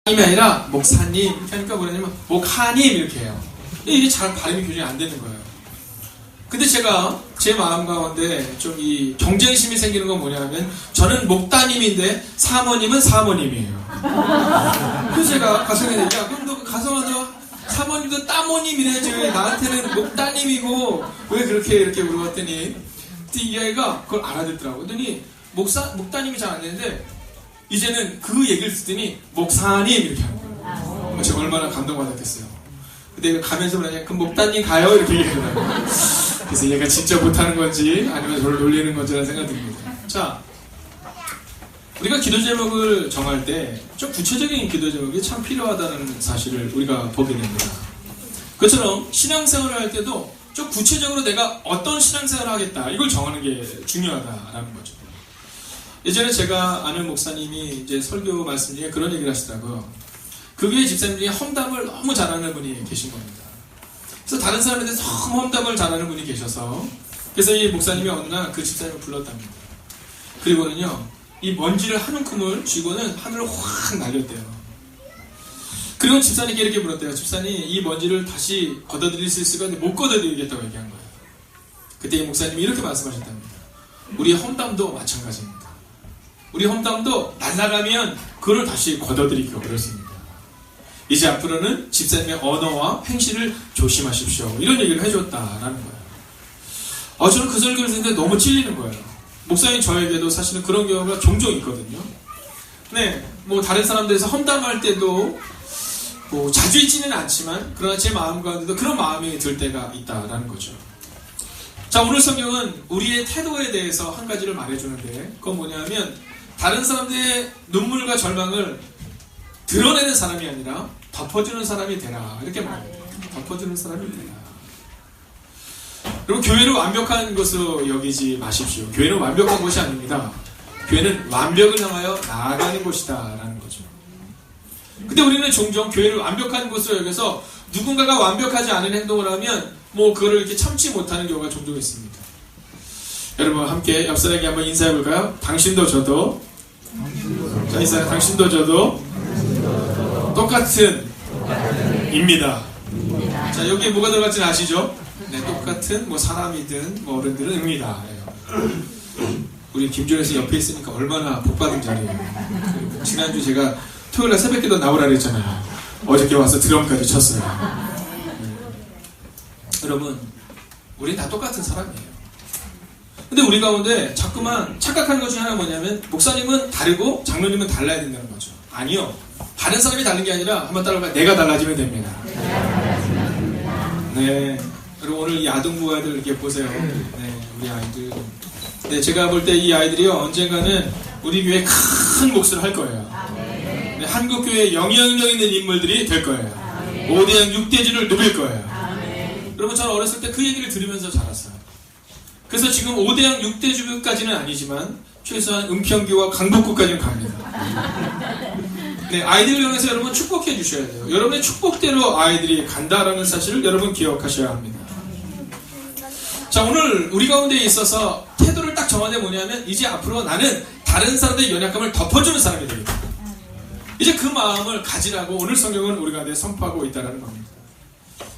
목사님이 아니라 목사님 이렇게 하니까 뭐냐면 목하님 이렇게 해요. 이게 잘 발음이 교정이 안 되는 거예요. 근데 제가 제 마음 가운데 좀 이 경쟁심이 생기는 건 뭐냐면 저는 목따님인데 사모님은 사모님이에요. 그래서 제가 가성한테 야 그럼 너 가성아 사모님도 따모님 이래야지 왜 나한테는 목따님이고 왜 그렇게 이렇게 물어봤더니 이 아이가 그걸 알아듣더라고요. 그랬더니 목따님이 잘 안 되는데 이제는 그 얘기를 듣더니 목사님 이렇게 하는 거예요. 제가 얼마나 감동받았겠어요. 근데 가면서 뭐냐 그럼 목따님 가요 이렇게 얘기하더라고요. 그래서 얘가 진짜 못하는 건지 아니면 저를 놀리는 건지라는 생각이 듭니다. 자, 우리가 기도 제목을 정할 때 좀 구체적인 기도 제목이 참 필요하다는 사실을 우리가 보게 됩니다. 그처럼 신앙생활을 할 때도 좀 구체적으로 내가 어떤 신앙생활을 하겠다 이걸 정하는 게 중요하다라는 거죠. 예전에 제가 아는 목사님이 이제 설교 말씀 중에 그런 얘기를 하시더라고요. 그 교회 집사님 중에 험담을 너무 잘하는 분이 계신 겁니다. 그래서 다른 사람에 대해서 너무 험담을 잘하는 분이 계셔서 그래서 이 목사님이 어느 날 그 집사님을 불렀답니다. 그리고는요 이 먼지를 한 움큼을 쥐고는 하늘을 확 날렸대요. 그리고 집사님께 이렇게 물었대요. 집사님 이 먼지를 다시 걷어들일 수 있을까? 근데 못 걷어들이겠다고 얘기한 거예요. 그때 이 목사님이 이렇게 말씀하셨답니다. 우리의 험담도 마찬가지입니다. 우리 험담도 날아가면 그걸 다시 걷어들이기가 어렵습니다. 이제 앞으로는 집사님의 언어와 행실을 조심하십시오. 이런 얘기를 해줬다라는 거예요. 저는 그 설교를 듣는데 너무 찔리는 거예요. 목사님 저에게도 사실은 그런 경우가 종종 있거든요. 네, 뭐 다른 사람들에서 험담할 때도 뭐 자주 있지는 않지만 그러나 제 마음 가운데도 그런 마음이 들 때가 있다라는 거죠. 자, 오늘 성경은 우리의 태도에 대해서 한 가지를 말해주는데 그건 뭐냐면 다른 사람들의 눈물과 절망을 드러내는 사람이 아니라 덮어주는 사람이 되라 이렇게 말해요. 덮어주는 사람이 되라. 여러분 교회를 완벽한 것으로 여기지 마십시오. 교회는 완벽한 곳이 아닙니다. 교회는 완벽을 향하여 나아가는 곳이다 라는 거죠. 근데 우리는 종종 교회를 완벽한 곳으로 여겨서 누군가가 완벽하지 않은 행동을 하면 뭐 그거를 이렇게 참지 못하는 경우가 종종 있습니다. 여러분 함께 옆 사람에게 한번 인사해 볼까요? 당신도 저도 자 인사해. 당신도 저도 똑같은 입니다. 자 여기에 뭐가 들어갈지는 아시죠? 네, 똑같은 뭐 사람이든 뭐 어른들은 입니다. 우리 김준현 씨 옆에 있으니까 얼마나 복받은 자리예요. 지난주 제가 토요일날 새벽기도 나오라 그랬잖아요. 어저께 와서 드럼까지 쳤어요. 여러분 우리 다 똑같은 사람이에요. 근데 우리 가운데 자꾸만 착각하는 것 중에 하나가 뭐냐면 목사님은 다르고 장로님은 달라야 된다는 거죠. 아니요. 다른 사람이 다른 게 아니라 한번 따라해봐. 내가 달라지면 됩니다. 네. 그리고 오늘 이 아동부 아이들 이렇게 보세요. 네, 우리 아이들. 네, 제가 볼 때 이 아이들이요 언젠가는 우리 교회에 큰 몫을 할 거예요. 네, 한국 교회에 영향력 있는 인물들이 될 거예요. 5대양 6대주를 누빌 거예요. 여러분 저는 어렸을 때 그 얘기를 들으면서 자랐어요. 그래서 지금 5대양 6대주까지는 아니지만 최소한 은평교와 강북구까지는 갑니다. 네, 아이들을 향해서 여러분 축복해 주셔야 돼요. 여러분의 축복대로 아이들이 간다라는 사실을 여러분 기억하셔야 합니다. 자, 오늘 우리 가운데 있어서 태도를 딱 정하는 게 뭐냐면 이제 앞으로 나는 다른 사람들의 연약함을 덮어주는 사람이 되겠다. 이제 그 마음을 가지라고 오늘 성경은 우리 가운데 선포하고 있다는 겁니다.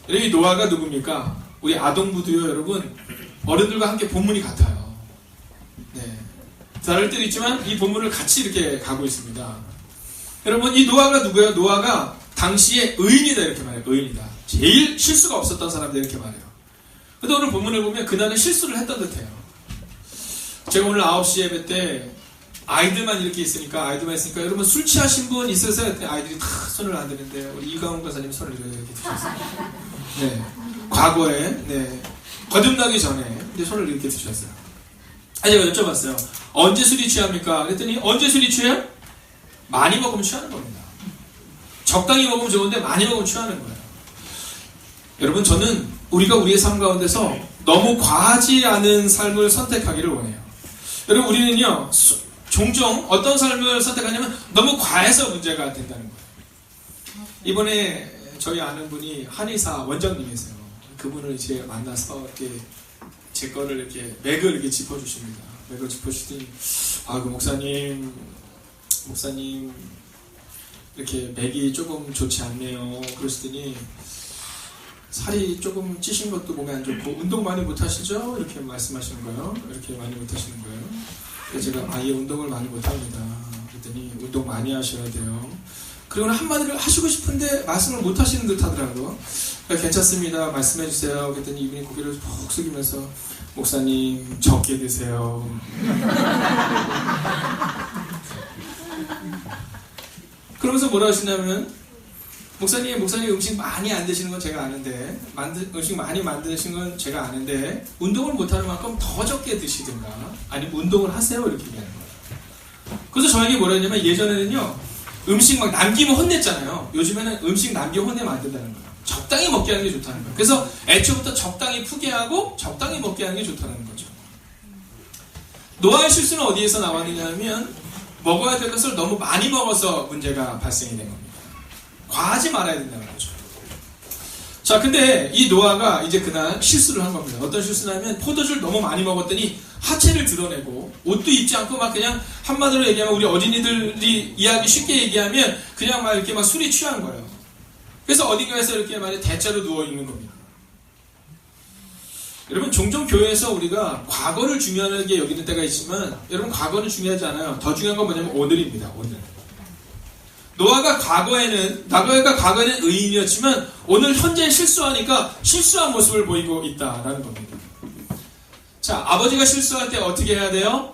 여러분 이 노아가 누굽니까? 우리 아동부도요 여러분 어른들과 함께 본문이 같아요. 네, 다를 때도 있지만 이 본문을 같이 이렇게 가고 있습니다. 여러분 이 노아가 누구예요? 노아가 당시에 의인이다 이렇게 말해요. 의인이다. 제일 실수가 없었던 사람들 이렇게 말해요. 근데 오늘 본문을 보면 그날은 실수를 했던 듯해요. 제가 오늘 9시 예배 때 아이들만 이렇게 있으니까 여러분 술 취하신 분 있으세요? 아이들이 다 손을 안 드는데 우리 이가훈 가사님 손을 이렇게 드셨어요. 네, 과거에 네, 거듭나기 전에 이제 손을 이렇게 드셨어요. 제가 여쭤봤어요. 언제 술이 취합니까? 그랬더니 언제 술이 취해요? 많이 먹으면 취하는 겁니다. 적당히 먹으면 좋은데 많이 먹으면 취하는 거예요. 여러분 저는 우리가 우리의 삶 가운데서 너무 과하지 않은 삶을 선택하기를 원해요. 여러분 우리는요 종종 어떤 삶을 선택하냐면 너무 과해서 문제가 된다는 거예요. 이번에 저희 아는 분이 한의사 원장님이세요. 그분을 이제 만나서 이렇게 제 거를 이렇게 맥을 이렇게 짚어주십니다. 맥을 짚어주시더니 그 목사님 이렇게 맥이 조금 좋지 않네요. 그러시더니 살이 조금 찌신 것도 몸에 안 좋고 운동 많이 못 하시죠? 이렇게 말씀하시는 거예요. 이렇게 많이 못 하시는 거예요. 그래서 제가 아예 운동을 많이 못 합니다. 그랬더니 운동 많이 하셔야 돼요. 그리고 한마디를 하시고 싶은데 말씀을 못 하시는 듯 하더라고요. 괜찮습니다. 말씀해 주세요. 그랬더니 이분이 고개를 푹 숙이면서 목사님 적게 드세요. 그러면서 뭐라 하시냐면 목사님 음식 많이 안 드시는 건 제가 아는데 음식 많이 만드시는 건 제가 아는데 운동을 못하는 만큼 더 적게 드시든가 아니면 운동을 하세요. 이렇게 얘기하는 거예요. 그래서 저에게 뭐라 했냐면 예전에는요 음식 막 남기면 혼냈잖아요. 요즘에는 음식 남기면 혼내면 안 된다는 거예요. 적당히 먹게 하는 게 좋다는 거예요. 그래서 애초부터 적당히 푸게 하고 적당히 먹게 하는 게 좋다는 거죠. 노아의 실수는 어디에서 나왔느냐 하면 먹어야 될 것을 너무 많이 먹어서 문제가 발생이 된 겁니다. 과하지 말아야 된다는 거죠. 자, 근데 이 노아가 이제 그날 실수를 한 겁니다. 어떤 실수냐면 포도주를 너무 많이 먹었더니 하체를 드러내고 옷도 입지 않고 막 그냥 한마디로 얘기하면 우리 어린이들이 이야기 쉽게 얘기하면 그냥 막 이렇게 막 술이 취한 거예요. 그래서 어딘가에서 이렇게 말해 대자로 누워 있는 겁니다. 여러분 종종 교회에서 우리가 과거를 중요하게 여기는 때가 있지만 여러분 과거는 중요하지 않아요. 더 중요한 건 뭐냐면 오늘입니다. 오늘. 노아가 과거에는 의인이었지만 오늘 현재 실수하니까 실수한 모습을 보이고 있다라는 겁니다. 자, 아버지가 실수할 때 어떻게 해야 돼요?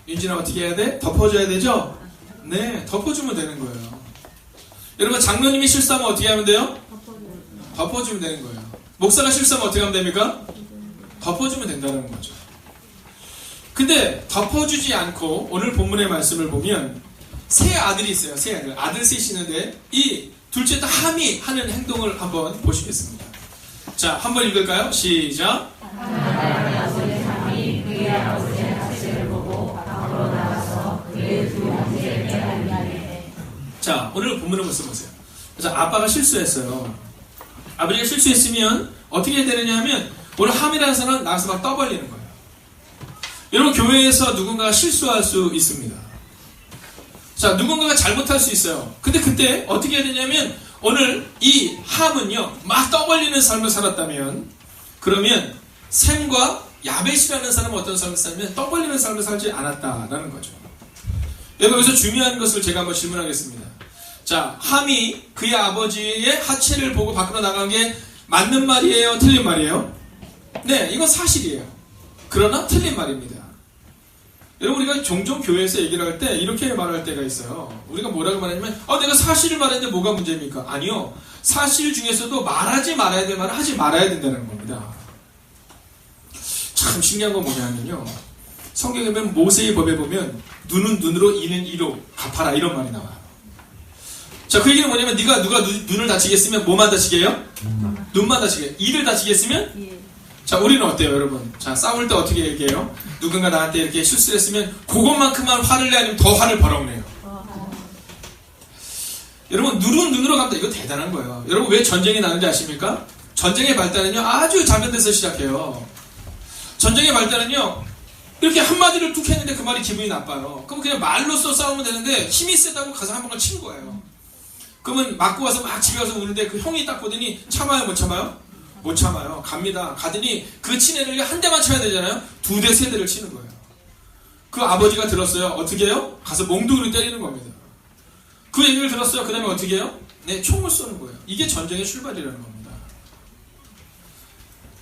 윤진아 어떻게 해야 돼? 덮어줘야 되죠? 네, 덮어주면 되는 거예요. 여러분 장로님이 실수하면 어떻게 하면 돼요? 덮어주면 되는 거예요. 목사가 실수하면 어떻게 하면 됩니까? 덮어주면 된다는 거죠. 근데 덮어주지 않고 오늘 본문의 말씀을 보면 세 아들이 있어요. 세 아들. 아들 셋이 있는데 이 둘째 딸 함이 하는 행동을 한번 보시겠습니다. 자, 한번 읽을까요? 시작. 아버지 함이 그의 아버지의 하체를 보고 밖으로 나가서 그의 두 형제에게 알리되. 자, 오늘 본문을 벌써 보세요. 그래서 아빠가 실수했어요. 아버지가 실수했으면 어떻게 해야 되느냐 하면 오늘 함이라는 사람은 나와서 막 떠벌리는 거예요. 여러분 교회에서 누군가가 실수할 수 있습니다. 자, 누군가가 잘못할 수 있어요. 근데 그때 어떻게 해야 되냐면 오늘 이 함은요 막 떠벌리는 삶을 살았다면 그러면 셈과 야벳이라는 사람은 어떤 삶을 살면 떠벌리는 삶을 살지 않았다라는 거죠. 여기서 중요한 것을 제가 한번 질문하겠습니다. 자, 함이 그의 아버지의 하체를 보고 밖으로 나간 게 맞는 말이에요? 틀린 말이에요? 네, 이건 사실이에요. 그러나 틀린 말입니다. 여러분 우리가 종종 교회에서 얘기를 할 때 이렇게 말할 때가 있어요. 우리가 뭐라고 말하냐면 내가 사실을 말했는데 뭐가 문제입니까? 아니요. 사실 중에서도 말하지 말아야 될 말을 하지 말아야 된다는 겁니다. 참 신기한 건 뭐냐면요. 성경에 보면 모세의 법에 보면 눈은 눈으로 이는 이로 갚아라 이런 말이 나와요. 자, 그 얘기는 뭐냐면 네가 누가 눈을 다치게 했으면 뭐만 다치게 해요? 눈만 다치게 해요. 이를 다치게 했으면? 자, 우리는 어때요 여러분? 자, 싸울 때 어떻게 얘기해요? 누군가 나한테 이렇게 실수를 했으면 그것만큼만 화를 내 아니면 더 화를 버럭내요. 여러분 눈은 눈으로 갚다. 이거 대단한 거예요. 여러분 왜 전쟁이 나는지 아십니까? 전쟁의 발달은요 아주 작은 데서 시작해요. 전쟁의 발달은요 이렇게 한마디를 툭 했는데 그 말이 기분이 나빠요. 그럼 그냥 말로써 싸우면 되는데 힘이 세다고 가서 한 방을 친 거예요. 그러면 맞고 와서 막 집에 가서 우는데 그 형이 딱 보더니 참아요 못 참아요? 못 참아요. 갑니다. 가더니 그 친 애를 한 대만 쳐야 되잖아요. 2대, 3대를 치는 거예요. 그 아버지가 들었어요. 어떻게 해요? 가서 몽둥이로 때리는 겁니다. 그 얘기를 들었어요. 그 다음에 어떻게 해요? 네, 총을 쏘는 거예요. 이게 전쟁의 출발이라는 겁니다.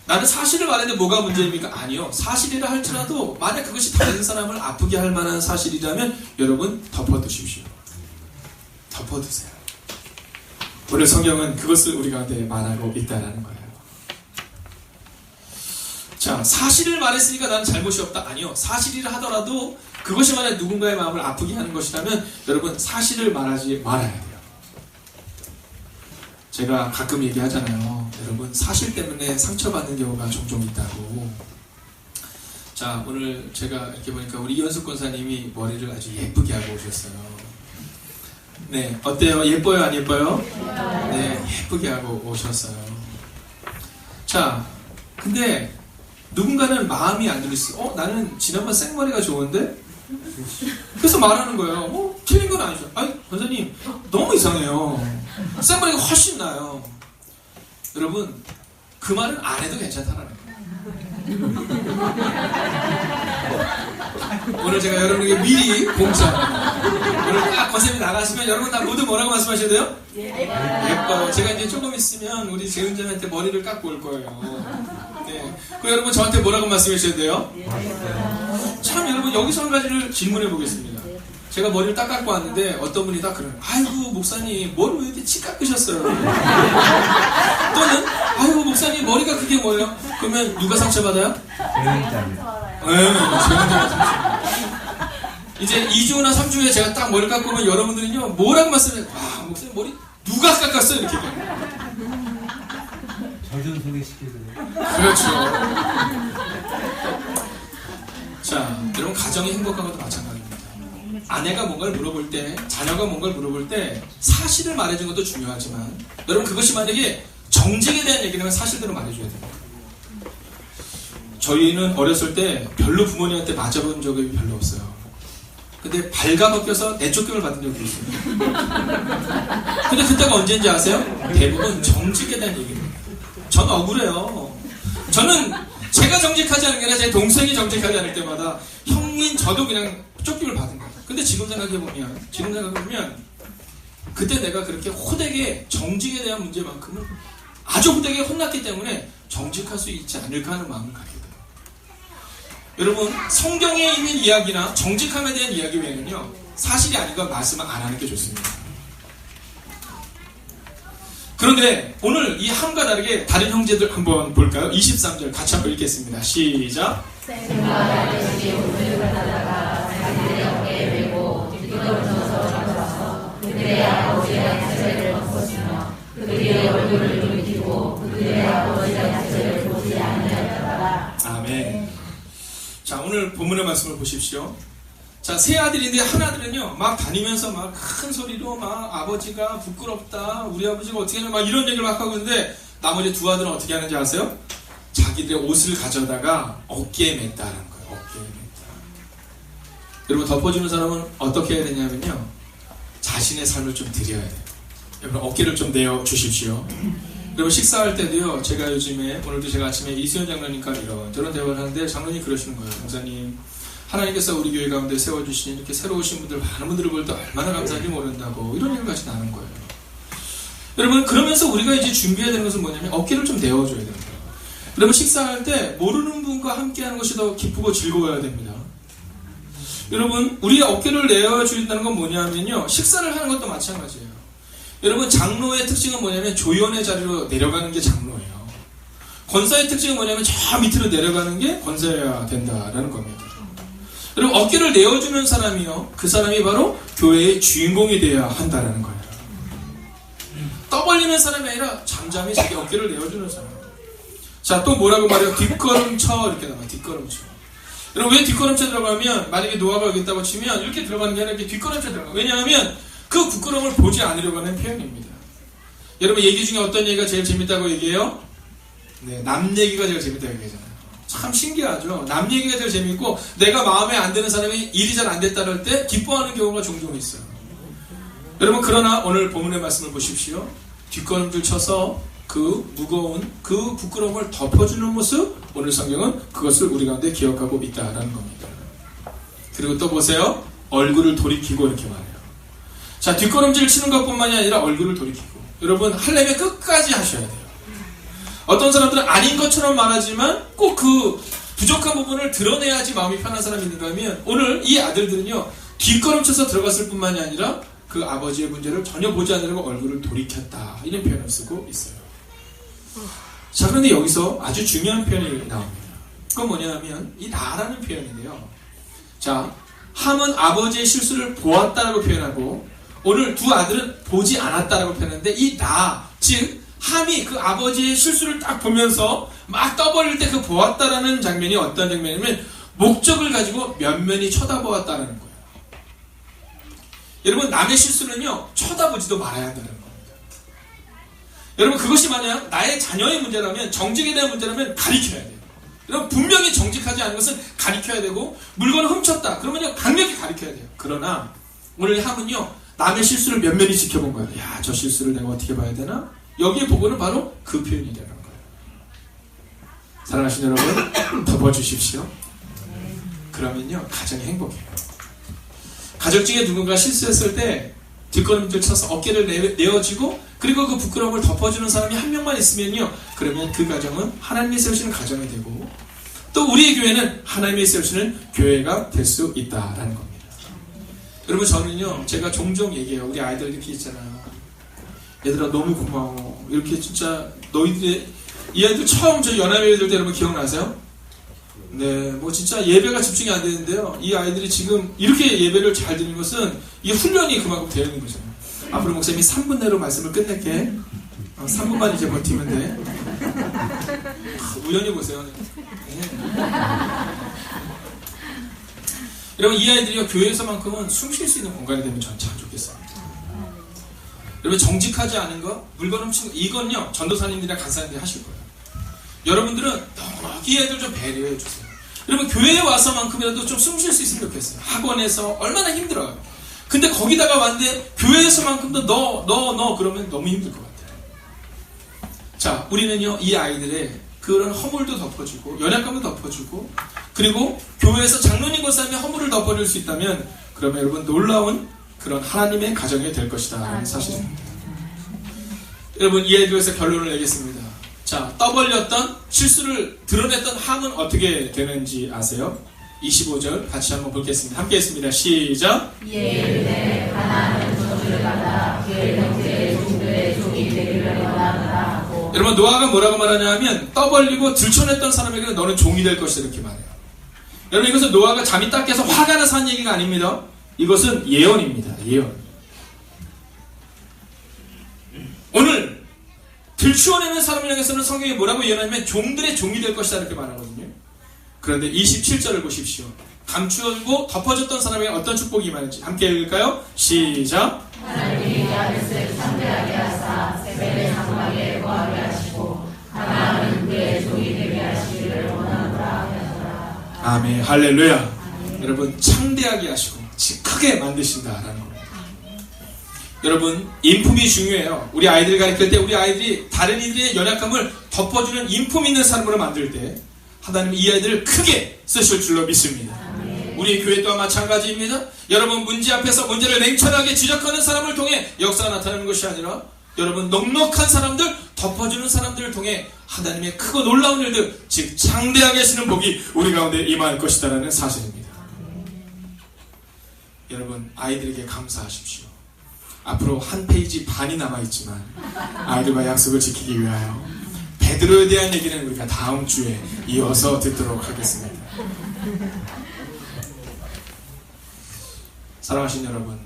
나는 사실을 말했는데 뭐가 문제입니까? 아니요. 사실이라 할지라도 만약 그것이 다른 사람을 아프게 할 만한 사실이라면 여러분 덮어두십시오. 덮어두세요. 오늘 성경은 그것을 우리 가운데 말하고 있다는 거예요. 자, 사실을 말했으니까 나는 잘못이 없다. 아니요. 사실이라 하더라도 그것이 만약 누군가의 마음을 아프게 하는 것이라면 여러분 사실을 말하지 말아야 돼요. 제가 가끔 얘기하잖아요. 여러분 사실 때문에 상처받는 경우가 종종 있다고. 자, 오늘 제가 이렇게 보니까 우리 이현숙 권사님이 머리를 아주 예쁘게 하고 오셨어요. 네, 어때요? 예뻐요? 안 예뻐요? 네, 예쁘게 하고 오셨어요. 자, 근데 누군가는 마음이 안 들릴 수, 나는 지난번 생머리가 좋은데? 그래서 말하는 거예요. 틀린 건 아니죠. 아니, 권사님, 너무 이상해요. 생머리가 훨씬 나요. 여러분, 그 말은 안 해도 괜찮다는 거예요. 오늘 제가 여러분에게 미리 공짜. 오늘 딱 권사님이 나가시면 여러분 다 모두 뭐라고 말씀하셔야 돼요? 예뻐요. 제가 이제 조금 있으면 우리 재은자한테 머리를 깎고 올 거예요. 네. 그 여러분 저한테 뭐라고 말씀하셔야 돼요? 참 여러분 여기서 한 가지를 질문해 보겠습니다. 제가 머리를 딱 깎고 왔는데 어떤 분이 딱 그러는 아이고 목사님 머리 왜 이렇게 치 깎으셨어요? 또는 아이고 목사님 머리가 그게 뭐예요? 그러면 누가 상처받아요? 재은자가 상처. 이제 2주나 3주 후에 제가 딱 머리를 깎고 오면 여러분들은요 뭐라고 말씀해요? 와 목사님 머리 누가 깎았어요? 이렇게 젖은 소개 시키거든요. 그렇죠. 자, 여러분 가정이 행복한 것도 마찬가지입니다. 아내가 뭔가를 물어볼 때, 자녀가 뭔가를 물어볼 때 사실을 말해주는 것도 중요하지만 여러분 그것이 만약에 정직에 대한 얘기라면 사실대로 말해줘야 됩니다. 저희는 어렸을 때 별로 부모님한테 맞아본 적이 별로 없어요. 근데 발가벗겨서 내쫓김을 받은 적이 있어요. 근데 그때가 언제인지 아세요? 대부분 정직에 대한 얘기입니다. 전 억울해요. 저는 제가 정직하지 않은 게 아니라 제 동생이 정직하지 않을 때마다 형인 저도 그냥 쫓김을 받은 거예요. 근데 지금 생각해보면 그때 내가 그렇게 호되게 정직에 대한 문제만큼은 아주 호되게 혼났기 때문에 정직할 수 있지 않을까 하는 마음을 갖게 돼요. 여러분 성경에 있는 이야기나 정직함에 대한 이야기 외에는요 사실이 아닌 건 말씀을 안 하는 게 좋습니다. 그런데 오늘 이 함과 다르게 다른 형제들 한번 볼까요? 23절 같이 한번 읽겠습니다. 시작. 그들의 아버지의 자체를 덮었으며 그들의 얼굴을 돌이키고 그들의 아버지의 자체를 보지 않으였더라. 아멘. 자 오늘 본문의 말씀을 보십시오. 자 세 아들인데 한 아들은요 막 다니면서 막 큰 소리로 막 아버지가 부끄럽다 우리 아버지가 어떻게 하냐 막 이런 얘기를 막 하고 있는데 나머지 두 아들은 어떻게 하는지 아세요? 자기들의 옷을 가져다가 어깨에 맸다는 거예요. 어깨에 맸다. 여러분 덮어주는 사람은 어떻게 해야 되냐면요 자신의 삶을 좀 드려야 돼요. 여러분 어깨를 좀 내어 주십시오. 여러분 식사할 때도요 제가 요즘에 오늘도 제가 아침에 이수연 장로님과 이런 대화를 하는데 장로님이 그러시는 거예요. 목사님 하나님께서 우리 교회 가운데 세워주신 이렇게 새로 오신 분들 많은 분들을 볼 때 얼마나 감사한지 모른다고 이런 얘기를 같이 나눈 거예요. 여러분 그러면서 우리가 이제 준비해야 되는 것은 뭐냐면 어깨를 좀 내어줘야 됩니다. 여러분 식사할 때 모르는 분과 함께하는 것이 더 기쁘고 즐거워야 됩니다. 여러분 우리의 어깨를 내어주린다는 건 뭐냐면요 식사를 하는 것도 마찬가지예요. 여러분 장로의 특징은 뭐냐면 조연의 자리로 내려가는 게 장로예요. 권사의 특징은 뭐냐면 저 밑으로 내려가는 게 권사여야 된다라는 겁니다. 여러분 어깨를 내어주는 사람이요 그 사람이 바로 교회의 주인공이 되어야 한다라는 거예요. 떠벌리는 사람이 아니라 잠잠히 자기 어깨를 내어주는 사람. 자 또 뭐라고 말해요? 뒷걸음쳐 이렇게 나와요. 뒷걸음쳐. 여러분 왜 뒷걸음쳐 들어가면 만약에 노아가 여기 있다고 치면 이렇게 들어가는 게 아니라 이렇게 뒷걸음쳐 들어가요. 왜냐하면 그 부끄러움을 보지 않으려고 하는 표현입니다. 여러분 얘기 중에 어떤 얘기가 제일 재밌다고 얘기해요? 네, 남 얘기가 제일 재밌다고 얘기하잖아요. 참 신기하죠. 남 얘기가 제일 재밌고 내가 마음에 안 드는 사람이 일이 잘 안 됐다 할 때 기뻐하는 경우가 종종 있어요. 여러분 그러나 오늘 본문의 말씀을 보십시오. 뒷걸음질 쳐서 그 무거운 그 부끄러움을 덮어주는 모습 오늘 성경은 그것을 우리 가운데 기억하고 있다라는 겁니다. 그리고 또 보세요. 얼굴을 돌이키고 이렇게 말해요. 자 뒷걸음질 치는 것뿐만이 아니라 얼굴을 돌이키고 여러분 하려면 끝까지 하셔야 돼요. 어떤 사람들은 아닌 것처럼 말하지만 꼭 그 부족한 부분을 드러내야지 마음이 편한 사람이 있는가 하면 오늘 이 아들들은요 뒷걸음쳐서 들어갔을 뿐만이 아니라 그 아버지의 문제를 전혀 보지 않으려고 얼굴을 돌이켰다 이런 표현을 쓰고 있어요. 자 그런데 여기서 아주 중요한 표현이 나옵니다. 그건 뭐냐면 이 나라는 표현인데요. 자 함은 아버지의 실수를 보았다라고 표현하고 오늘 두 아들은 보지 않았다라고 표현하는데 이 나 즉 함이 그 아버지의 실수를 딱 보면서 막 떠벌릴 때 그 보았다라는 장면이 어떤 장면이냐면 목적을 가지고 면면히 쳐다보았다는 거예요. 여러분 남의 실수는요 쳐다보지도 말아야 한다는 겁니다. 여러분 그것이 만약 나의 자녀의 문제라면 정직에 대한 문제라면 가리켜야 돼요. 여러분 분명히 정직하지 않은 것은 가리켜야 되고 물건을 훔쳤다 그러면요 강력히 가리켜야 돼요. 그러나 오늘 함은요, 남의 실수를 면면히 지켜본 거예요. 야, 저 실수를 내가 어떻게 봐야 되나? 여기에 보고는 바로 그 표현이라는 거예요. 사랑하시는 여러분, 덮어주십시오. 그러면요, 가정이 행복해요. 가족 중에 누군가 실수했을 때 뒷걸음질 쳐서 어깨를 내어주고, 그리고 그 부끄러움을 덮어주는 사람이 한 명만 있으면요, 그러면 그 가정은 하나님이 세우시는 가정이 되고, 또 우리의 교회는 하나님이 세우시는 교회가 될 수 있다라는 겁니다. 여러분, 저는요, 제가 종종 얘기해요. 우리 아이들 이렇게 있잖아요. 얘들아, 너무 고마워. 이렇게 진짜 너희들의, 이 아이들 처음 저 연합예배 될 때 여러분 기억나세요? 네, 뭐 진짜 예배가 집중이 안 되는데요. 이 아이들이 지금 이렇게 예배를 잘 드리는 것은 이 훈련이 그만큼 되어 있는 거죠. 앞으로 목사님이 3분 내로 말씀을 끝낼게. 3분만 이제 버티면 돼. 우연히 보세요. 네. 여러분, 이 아이들이 교회에서만큼은 숨 쉴 수 있는 공간이 되면 전 참 좋겠습니다. 여러분, 정직하지 않은 거, 물건 훔치는 거, 이건요, 전도사님들이나 간사님들이 하실 거예요. 여러분들은 너무 이 애들 좀 배려해 주세요. 여러분, 교회에 와서만큼이라도 좀 숨 쉴 수 있으면 좋겠어요. 학원에서 얼마나 힘들어요. 근데 거기다가 왔는데 교회에서만큼도 너 그러면 너무 힘들 것 같아요. 자, 우리는요, 이 아이들의 그런 허물도 덮어주고 연약감도 덮어주고, 그리고 교회에서 장로님 권사님이 허물을 덮어줄 수 있다면, 그러면 여러분 놀라운 그런 하나님의 가정이 될 것이다 라는 사실입니다. 여러분, 이 아이들에서 결론을 내겠습니다. 자, 떠벌렸던 실수를 드러냈던 함은 어떻게 되는지 아세요? 25절 같이 한번 보겠습니다. 함께 했습니다. 시작. 이에 하나는 저주를 받아 그의 형제의 종들의 종이 되기를 원하노라 하고. 여러분, 노아가 뭐라고 말하냐면, 떠벌리고 들춰냈던 사람에게는 너는 종이 될 것이다 이렇게 말해요. 여러분, 이것은 노아가 잠이 딱 깨서 화가 나서 한 얘기가 아닙니다. 이것은 예언입니다. 예언. 오늘 들추어내는 사람을 향해서는 성경이 뭐라고 예언하냐면 종들의 종이 될 것이다 이렇게 말하거든요. 그런데 27절을 보십시오. 감추어주고 덮어줬던 사람에게 어떤 축복이 임하는지 함께 읽을까요? 시작. 하나님이 야벳을 상대하게 하사 세벨의 장막에 거하게 하시고 가나안은 그의 종이 되게 하시기를 원하노라 하셨더라. 아멘. 할렐루야. 여러분, 창대하게 하시고 크게 만드신다라는 겁니다. 여러분, 인품이 중요해요. 우리 아이들 가르칠 때 우리 아이들이 다른 이들의 연약함을 덮어주는 인품 있는 사람으로 만들 때 하나님은 이 아이들을 크게 쓰실 줄로 믿습니다. 우리 교회 또한 마찬가지입니다. 여러분, 문제 앞에서 문제를 냉철하게 지적하는 사람을 통해 역사가 나타나는 것이 아니라, 여러분, 넉넉한 사람들, 덮어주는 사람들을 통해 하나님의 크고 놀라운 일들, 즉 창대하게 하시는 복이 우리 가운데 임할 것이다라는 사실입니다. 여러분, 아이들에게 감사하십시오. 앞으로 한 페이지 반이 남아있지만 아이들과 약속을 지키기 위하여 베드로에 대한 얘기는 우리가 다음 주에 이어서 듣도록 하겠습니다. 사랑하신 여러분,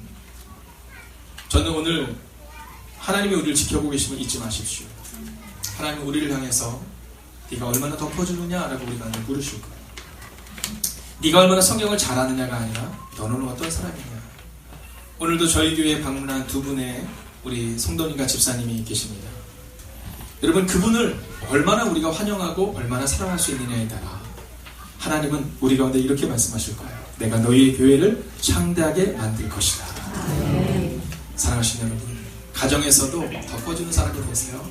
저는 오늘 하나님이 우리를 지켜보고 계심을 잊지 마십시오. 하나님은 우리를 향해서 네가 얼마나 덮어주느냐라고 우리가 물으실 거예요. 네가 얼마나 성경을 잘 아느냐가 아니라 너는 어떤 사람이냐. 오늘도 저희 교회에 방문한 두 분의 우리 성도님과 집사님이 계십니다. 여러분, 그분을 얼마나 우리가 환영하고 얼마나 사랑할 수 있느냐에 따라 하나님은 우리 가운데 이렇게 말씀하실 거예요. 내가 너희의 교회를 창대하게 만들 것이다. 사랑하시는 여러분, 가정에서도 덮어주는 사람이 되세요.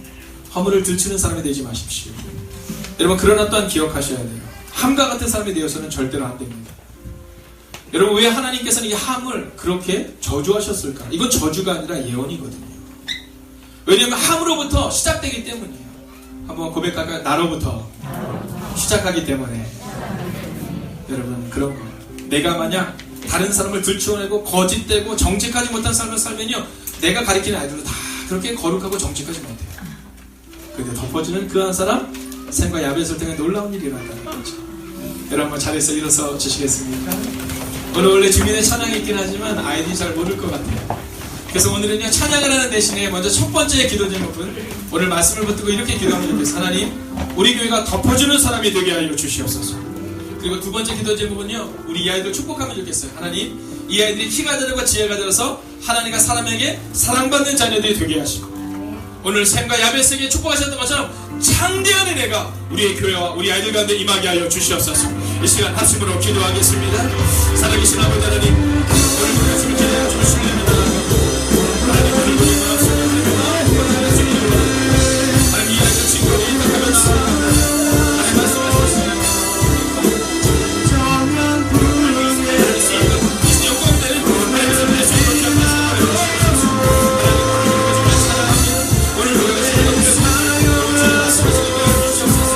허물을 들추는 사람이 되지 마십시오. 여러분, 그러나 또한 기억하셔야 돼요. 함과 같은 사람이 되어서는 절대로 안 됩니다. 여러분, 왜 하나님께서는 이 함을 그렇게 저주하셨을까? 이건 저주가 아니라 예언이거든요. 왜냐하면 함으로부터 시작되기 때문이에요. 한번 고백할까요? 나로부터 시작하기 때문에. 여러분, 그런 거예요. 내가 만약 다른 사람을 들추어내고 거짓되고 정직하지 못한 삶을 살면요, 내가 가리키는 아이들도 다 그렇게 거룩하고 정직하지 못해요. 근데 덮어지는 그 한 사람, 샘과 야벳을 통해 놀라운 일이 일어난다는 거죠. 여러분, 한번 자리에서 일어서 주시겠습니까? 오늘 원래 주민의 찬양이 있긴 하지만 아이들이 잘 모를 것 같아요. 그래서 오늘은요, 찬양을 하는 대신에 먼저 첫 번째 기도 제목은 오늘 말씀을 붙들고 이렇게 기도하면 좋겠어요. 하나님, 우리 교회가 덮어주는 사람이 되게 하여 주시옵소서. 그리고 두 번째 기도 제목은요, 우리 이 아이들 축복하면 좋겠어요. 하나님, 이 아이들이 키가 들고 지혜가 들어서 하나님과 사람에게 사랑받는 자녀들이 되게 하시고, 오늘 샘과 야벳에게 축복하셨던 것처럼 창대한 은혜가 우리의 교회와 우리 아이들 가운데 임하게 하여 주시옵소서. 이 시간 합심으로 기도하겠습니다. 살아계신 아버지 하나님, 오늘 말씀을 기대해 주시옵소서. 주십니다. 하나님 오늘 우리 말씀을 주님으로 하나님 이 아이들 친구를 인탁하면서 하나님 말씀하셨어요. 이 영광되는 하나님의 말씀을 전하면서 오늘 우리가 생각해서 주님 말씀하시는 주시옵소서.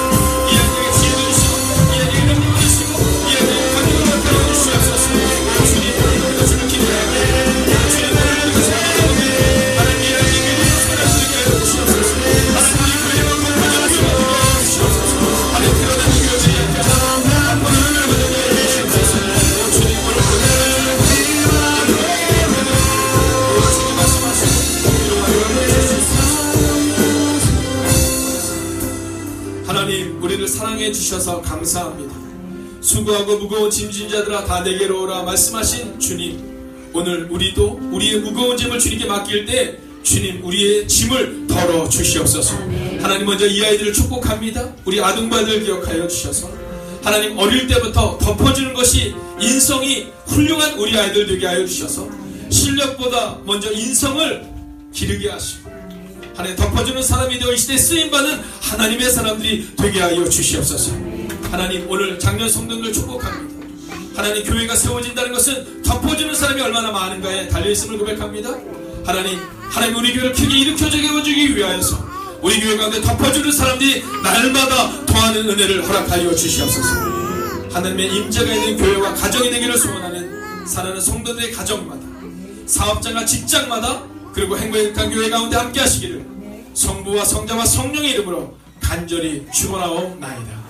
이 아이들에게 지혜를 주시고 이 아이들에게 능력을 주시고 이 아이들에게 권능을 나타내 주시옵소서. 주님 오늘 우리가 주를 기대하게 주님 오늘 우리가 생각하게 하나님 이 아이들에게 사랑하게 하여 주시옵소서. 하나님 우리 교회와 공부하는 교회가 주시옵소서. 하나님 그러는 교회에 한 번을 주시옵소서. 주님 오늘 주님 말씀하시고 하나님 우리를 사랑해 주셔서 감사합니다. 수고하고 무거운 짐진 자들아 다 내게로 오라 말씀하신 주님, 오늘 우리도 우리의 무거운 짐을 주님께 맡길 때 주님 우리의 짐을 덜어 주시옵소서. 하나님 먼저 이 아이들을 축복합니다. 우리 아동부아들 기억하여 주셔서 하나님 어릴 때부터 덮어주는 것이 인성이 훌륭한 우리 아이들 되게 하여 주셔서 실력보다 먼저 인성을 기르게 하시고 하나님 덮어주는 사람이 되어 이 시대에 쓰임받는 하나님의 사람들이 되게 하여 주시옵소서. 하나님 오늘 작년 성도들 축복합니다. 하나님 교회가 세워진다는 것은 덮어주는 사람이 얼마나 많은가에 달려있음을 고백합니다. 하나님 우리 교회를 크게 일으켜주기 위하여서 우리 교회 가운데 덮어주는 사람들이 날마다 더하는 은혜를 허락하여 주시옵소서. 하나님의 임재가 있는 교회와 가정이 되기를 소원하는 사랑하는 성도들의 가정마다 사업장과 직장마다 그리고 행복한 교회 가운데 함께 하시기를 성부와 성자와 성령의 이름으로 간절히 축원하옵나이다.